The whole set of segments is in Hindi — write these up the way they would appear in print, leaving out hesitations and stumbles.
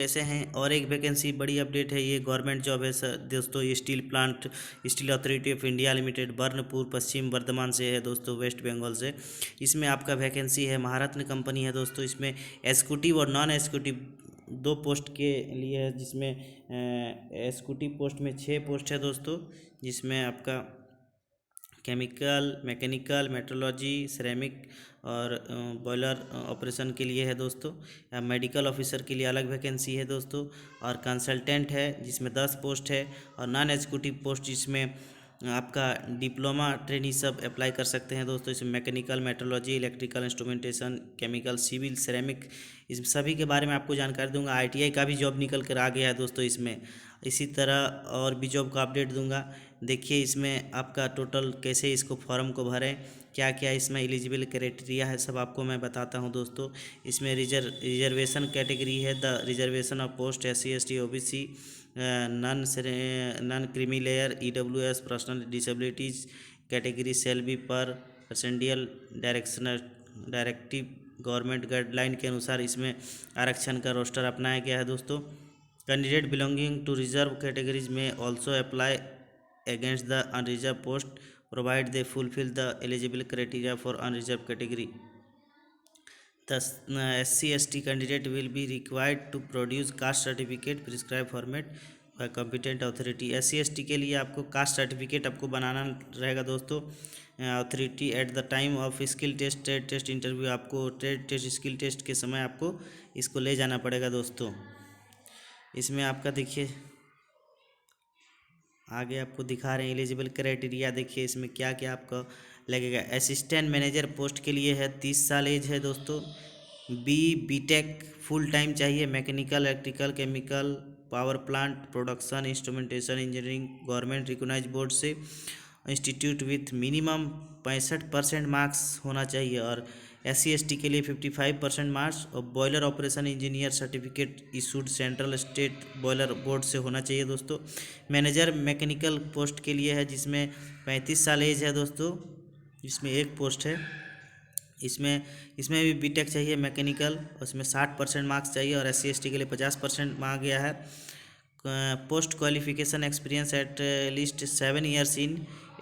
कैसे हैं। और एक वैकेंसी बड़ी अपडेट है, ये गवर्नमेंट जॉब है सर दोस्तों। ये steel plant, steel authority of India limited, Burnpur, Paschim Bardhaman से है दोस्तों, वेस्ट बंगाल से। इसमें आपका वैकेंसी है, महारत्न कंपनी है दोस्तों। इसमें एग्जीक्यूटिव और नॉन एग्जीक्यूटिव दो पोस्ट के लिए है, जिसमें एग्जीक्यूटिव पोस्ट में 6 पोस्ट है दोस्तों, जिसमें आपका केमिकल, मैकेनिकल, मेट्रोलॉजी, सिरेमिक और बॉयलर ऑपरेशन के लिए है दोस्तों। मेडिकल ऑफिसर के लिए अलग वैकेंसी है दोस्तों। और कंसल्टेंट है जिसमें 10 पोस्ट है। और नॉन एग्जीक्यूटिव पोस्ट जिसमें आपका डिप्लोमा ट्रेनी सब अप्लाई कर सकते हैं दोस्तों। इसमें mechanical, metrology, electrical instrumentation, chemical, civil, ceramic, इस सभी के बारे में आपको जानकारी दूंगा। आईटीआई का भी जॉब निकल कर आ गया है दोस्तों इसमें। इसी तरह और भी जॉब का अपडेट दूंगा। देखिए इसमें आपका टोटल कैसे इसको फॉर्म को भरें, क्या क्या इसमें एलिजिबल क्राइटेरिया है, सब आपको मैं बताता हूं दोस्तों। इसमें रिजर्वेशन कैटेगरी है, the reservation of post SC ST OBC, non creamy layer, EWS, personal disabilities category shall be per presidential directive government guideline के अनुसार इसमें आरक्षण का रोस्टर अपनाया गया है दोस्तों। Candidate belonging to reserve categories में also apply against the unreserved post provided they fulfill the eligible criteria for unreserved category. Thus, SC ST candidate will be required to produce caste certificate prescribed format by competent authority. SC ST के लिए आपको कास्ट सर्टिफिकेट आपको बनाना रहेगा दोस्तों। Authority at the time of skill test, trade test interview, आपको ट्रेड टेस्ट, स्किल टेस्ट के समय आपको इसको ले जाना पड़ेगा दोस्तों। इसमें आपका देखिए आगे आपको दिखा रहे हैं एलिजिबल क्राइटेरिया। देखिए इसमें क्या क्या आपको लगेगा। असिस्टेंट मैनेजर पोस्ट के लिए है 30 साल एज है दोस्तों। बीटेक फुल टाइम चाहिए। Mechanical, electrical, chemical, power plant, production, instrumentation engineering, government recognise board से इंस्टीट्यूट विथ मिनिमम 65% मार्क्स होना चाहिए। और SC ST के लिए 55% मार्क्स। और boiler operation engineer certificate issued central state boiler board से होना चाहिए दोस्तों। मैनेजर मैकेनिकल पोस्ट के लिए है, जिसमें 35 साल एज है दोस्तों, जिसमें एक पोस्ट है। इसमें इसमें भी बीटेक चाहिए मैकेनिकल, उसमें 60% मार्क्स चाहिए। और SC ST के लिए 50% मांगा गया है। Post qualification experience at least 7 years in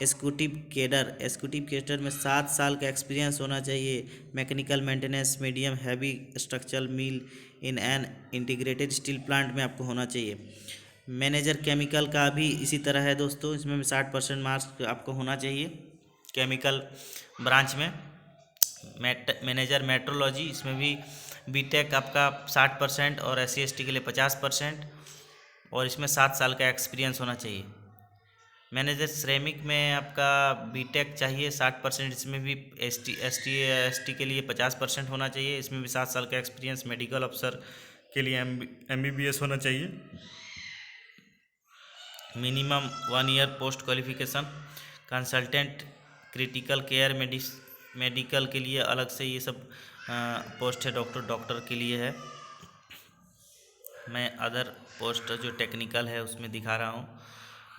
executive cadre. Executive cadre में 7 साल का एक्सपीरियंस होना चाहिए। Mechanical maintenance, medium heavy structural mill in an integrated steel plant में आपको होना चाहिए। मैनेजर केमिकल का भी इसी तरह है दोस्तों, इसमें भी 60% मार्क्स आपको होना चाहिए केमिकल ब्रांच में। मैनेजर मेट्रोलॉजी, इसमें भी बीटेक आपका 60% और SC ST के लिए 50%। और इसमें 7 साल का एक्सपीरियंस होना चाहिए। मैनेजर सिरेमिक में आपका बीटेक चाहिए 60%, इसमें भी ST के लिए 50% होना चाहिए। इसमें भी 7 साल का एक्सपीरियंस। मेडिकल अफसर के लिए MBBS होना चाहिए। Minimum 1 year post qualification. Consultant critical care medical के लिए अलग से ये सब पोस्ट है। डॉक्टर के लिए है। मैं अदर पोस्ट जो टेक्निकल है उसमें दिखा रहा हूँ।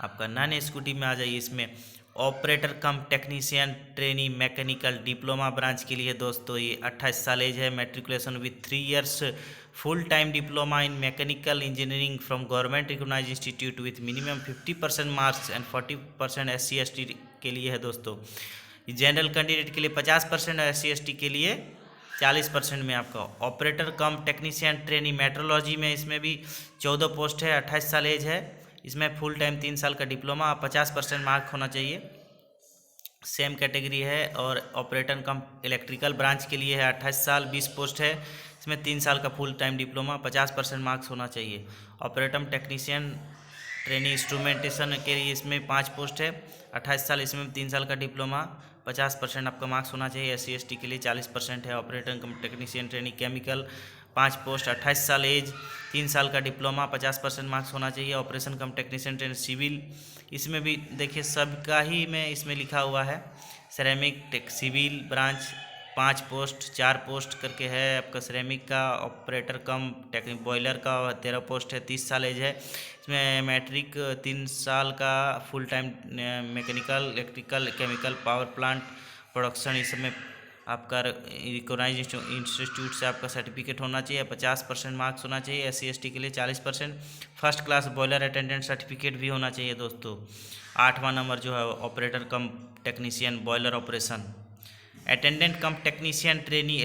आपका नॉन एग्जीक्यूटिव में आ जाइए। इसमें operator cum technician trainee mechanical diploma branch के लिए दोस्तों ये 28 साल एज है। Matriculation with 3 years full time diploma in mechanical engineering from government recognise institute with minimum 50% marks and 40% SC ST के लिए है दोस्तों। जनरल कैंडिडेट के लिए 50% और SC ST के लिए 40% में आपका operator cum technician trainee metrology में इसमें भी 14 पोस्ट है। 28 साल एज है। इसमें फुल टाइम 3 साल का डिप्लोमा, 50% मार्क होना चाहिए। सेम कैटेगरी है। और ऑपरेटर कम इलेक्ट्रिकल ब्रांच के लिए है 28 साल, 20 पोस्ट है। इसमें 3 साल का फुल टाइम डिप्लोमा, 50% मार्क्स होना चाहिए। ऑपरेटर टेक्नीशियन ट्रेनी इंस्ट्रूमेंटेशन के लिए इसमें 5 पोस्ट है, 28 साल, इसमें 3 साल का डिप्लोमा, 50% आपका मार्क्स होना चाहिए। SC ST के लिए 40% है। Operator cum technician trainee chemical 5 post, 28 साल एज, 3 साल का डिप्लोमा, 50% मार्क्स होना चाहिए। Operation cum technician trainee civil, इसमें भी देखिए सबका ही में इसमें लिखा हुआ है। Ceramic civil branch 5 post, 4 post करके है आपका सिरेमिक का। ऑपरेटर कम टेक्निक बॉयलर का 13 पोस्ट है, 30 साल एज है। इसमें मैट्रिक 3 साल का full time mechanical, electrical, chemical, power plant, production, इस सब में आपका रिकॉग्नाइज इंस्टीट्यूट से आपका सर्टिफिकेट होना चाहिए, 50% मार्क्स होना चाहिए। SC ST के लिए 40%। First class boiler attendant certificate भी होना चाहिए दोस्तों। 8वां नंबर जो है operator cum technician boiler operation. Attendant कम टेक्नीशियन ट्रेनी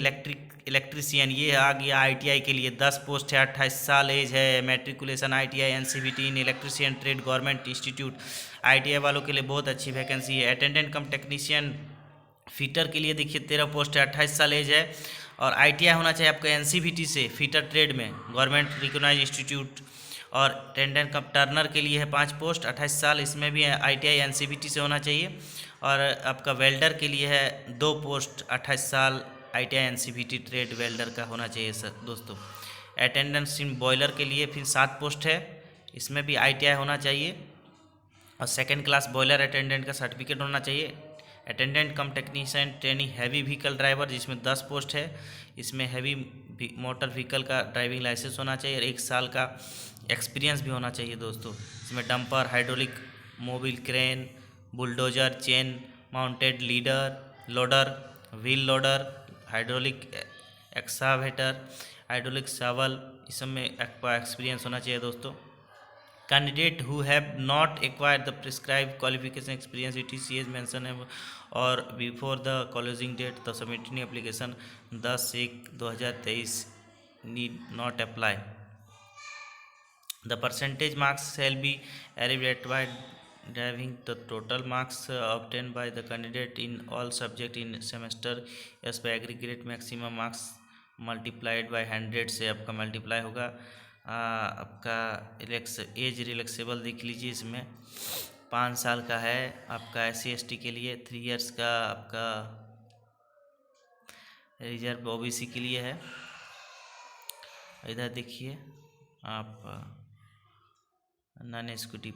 इलेक्ट्रीशियन, ये आ गया ITI के लिए। 10 पोस्ट है, 28 साल एज है, matriculation ITI NCVT in electrician trade government institute. ITI वालों के लिए बहुत अच्छी वैकेंसी है। अटेंडेंट कम टेक्नीशियन फीटर के लिए देखिए 13 पोस्ट है, 28 साल एज है, और ITI होना चाहिए आपका NCVT से फीटर ट्रेड में गवर्नमेंट रिकॉग्नाइज इंस्टीट्यूट। और अटेंडेंट कम टर्नर के लिए है 5 पोस्ट, 28 साल, इसमें भी ITI NCVT से होना चाहिए। और आपका वेल्डर के लिए है 2 पोस्ट, 28 साल, ITI NCVT ट्रेड वेल्डर का होना चाहिए सर दोस्तों। अटेंडेंस इन बॉयलर के लिए फिर 7 पोस्ट है, इसमें भी ITI होना चाहिए। और सेकेंड क्लास बॉयलर अटेंडेंट का सर्टिफिकेट होना चाहिए। अटेंडेंट कम technician training heavy vehicle driver, जिसमें 10 पोस्ट है, इसमें हैवी मोटर व्हीकल का ड्राइविंग लाइसेंस होना चाहिए और 1 साल का एक्सपीरियंस भी होना चाहिए दोस्तों। इसमें dumper, hydraulic, mobile crane, bulldozer, chain mounted leader loader, wheel loader, hydraulic excavator, hydraulic shovel, इस सब में एक्सपीरियंस होना चाहिए दोस्तों। Candidate who have not acquired the prescribed qualification experience etc is mentioned or before the closing date the submitting application 10/1/2023 need not apply. The percentage marks shall be arrived by deriving the total marks obtained by the candidate in all subject in semester as by aggregate maximum marks multiplied by 100 से आपका मल्टीप्लाई होगा। आपका एज रिलैक्सेबल देख लीजिए, इसमें 5 साल का है आपका SC ST के लिए, 3 इयर्स का आपका रिजर्व OBC के लिए है। इधर देखिए आप नॉन एग्जीक्यूटिव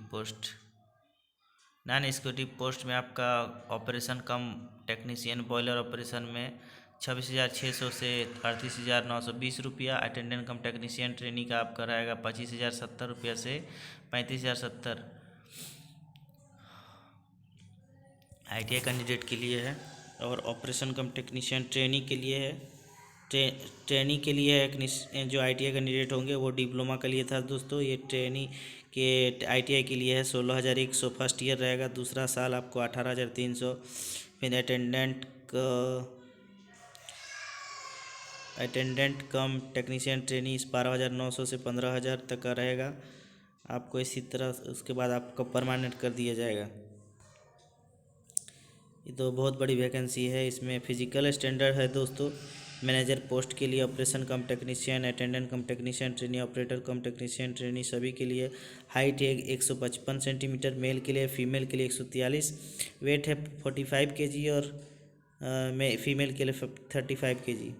पोस्ट में आपका operation cum technician boiler operation में 26,600 से 38,920 रुपया। अटेंडेंट कम टेक्नीशियन ट्रेनी का आपका रहेगा 25,070 रुपया से 35,070। ITI कैंडिडेट के लिए है। और ऑपरेशन कम टेक्नीशियन ट्रेनी के लिए है। ट्रेनी के लिए जो ITI कैंडिडेट होंगे वो डिप्लोमा के लिए था दोस्तों। ये ट्रेनी के ITI के लिए है 16,100 फर्स्ट ईयर रहेगा, दूसरा साल आपको 18,300। फिर अटेंडेंट कम टेक्नीशियन ट्रेनी 12,900 से 15,000 तक का रहेगा आपको। इसी तरह उसके बाद आपको परमानेंट कर दिया जाएगा। ये तो बहुत बड़ी वैकेंसी है। इसमें फिजिकल स्टैंडर्ड है दोस्तों। मैनेजर पोस्ट के लिए ऑपरेशन कम टेक्नीशियन, अटेंडेंट कम technician trainee, operator cum technician trainee, सभी के लिए हाइट है 155 सेंटीमीटर, मेल के लिए, फीमेल के लिए 143, वेट है 45 kg और फीमेल के लिए 35 kg।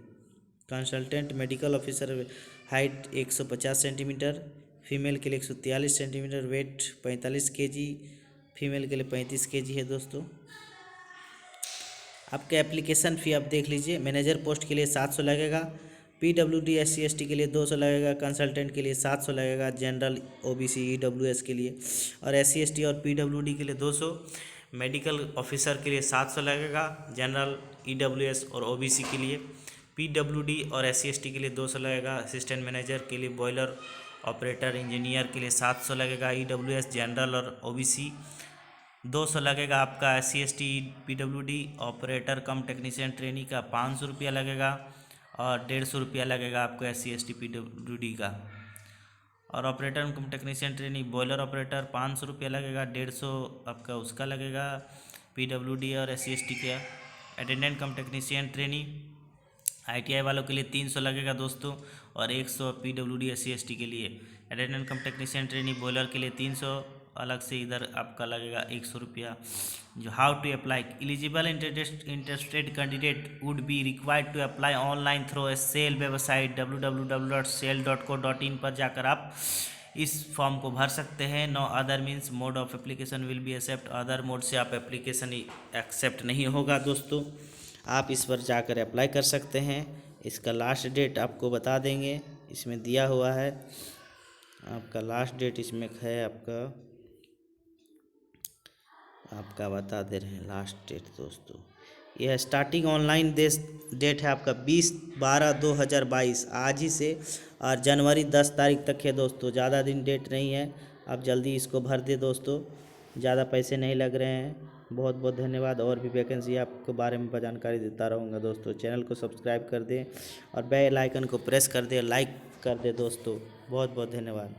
Consultant medical officer height 150 centimetre, female के लिए 143 सेंटीमीटर, वेट 45 kg, फीमेल के लिए 35 kg है दोस्तों। आपके एप्लीकेशन फ़ी आप देख लीजिए। मैनेजर पोस्ट के लिए 700 लगेगा, PWD SC ST के लिए 200 लगेगा, कंसल्टेंट के लिए 700 लगेगा, जनरल OBC EWS के लिए, और SC ST और PWD के लिए 200, मेडिकल ऑफिसर के लिए 700 लगेगा, जनरल EWS और OBC के लिए, PWD और SC ST के लिए 200 लगेगा, असिस्टेंट मैनेजर के लिए, बॉयलर ऑपरेटर इंजीनियर के लिए 700 लगेगा, EWS जनरल और OBC 200 लगेगा आपका, SC ST PWD operator cum technician trainee का 500 रुपया लगेगा, और 150 रुपया लगेगा आपको SC ST PWD का। और operator cum technician trainee boiler operator 500 रुपया लगेगा, 150 आपका उसका लगेगा PWD और SC ST का। अटेंडेंट कम टेक्नीशियन ट्रेनी ITI वालों के लिए 300 लगेगा दोस्तों, और 100 PWD SC ST के लिए। अटेंडेंट कम टेक्नीशियन ट्रेनी बॉयलर के लिए 300 अलग से, इधर आपका लगेगा 100 रुपया। जो how to apply, eligible interested candidate would be required to apply online through SAIL website www.sale.co.in पर जाकर आप इस फॉर्म को भर सकते हैं। No other means mode of application will be accept, other mode से आप एप्लीकेशन एक्सेप्ट नहीं होगा दोस्तों। आप इस पर जाकर अप्लाई कर सकते हैं। इसका लास्ट डेट आपको बता देंगे, इसमें दिया हुआ है। आपका लास्ट डेट इसमें है, आपका बता दे रहे हैं लास्ट डेट दोस्तों। यह स्टार्टिंग ऑनलाइन डेट है आपका 20/12/2022 आज ही से, और जनवरी 10 तारीख तक है दोस्तों, ज़्यादा दिन डेट नहीं है। आप जल्दी इसको भर दे दोस्तों, ज़्यादा पैसे नहीं लग रहे हैं। बहुत बहुत धन्यवाद। और भी वैकेंसी आपके बारे में जानकारी देता रहूँगा दोस्तों। चैनल को सब्सक्राइब कर दें और बेल आइकन को प्रेस कर दें, लाइक कर दें दोस्तों। बहुत बहुत धन्यवाद।